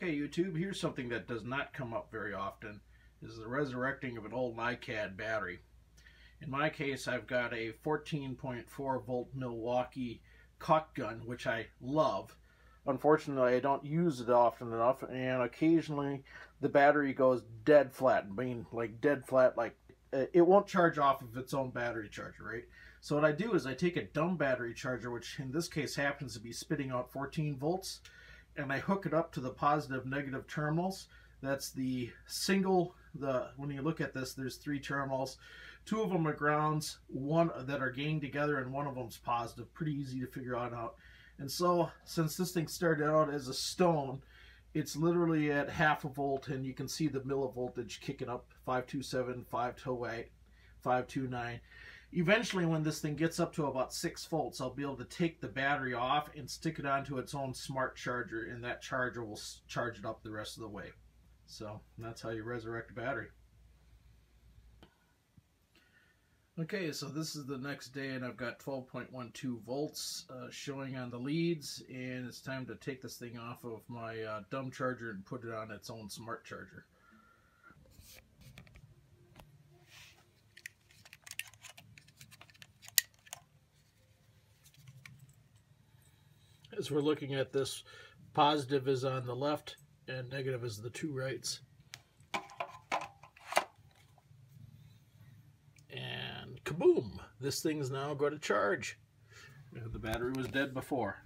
Okay, YouTube, here's something that does not come up very often, is the resurrecting of an old Ni-Cad battery. In my case, I've got a 14.4 volt Milwaukee caulk gun, which I love. Unfortunately, I don't use it often enough, and occasionally the battery goes dead flat. I mean, like dead flat, like it won't charge off of its own battery charger, right? So what I do is I take a dumb battery charger, which in this case happens to be spitting out 14 volts, and I hook it up to the positive negative terminals. That's the single, when you look at this, there's 3 terminals. 2 of them are grounds, 1 that are gained together, and 1 of them's positive. Pretty easy to figure out. And so, since this thing started out as a stone, it's literally at half a volt, and you can see the millivoltage kicking up, 527, 528, 529. Eventually, when this thing gets up to about 6 volts, I'll be able to take the battery off and stick it onto its own smart charger, and that charger will charge it up the rest of the way. So that's how you resurrect a battery. Okay, so this is the next day, and I've got 12.12 volts showing on the leads, and it's time to take this thing off of my dumb charger and put it on its own smart charger. As we're looking at this, positive is on the left and negative is the 2 rights. And kaboom! This thing's now going to charge. The battery was dead before.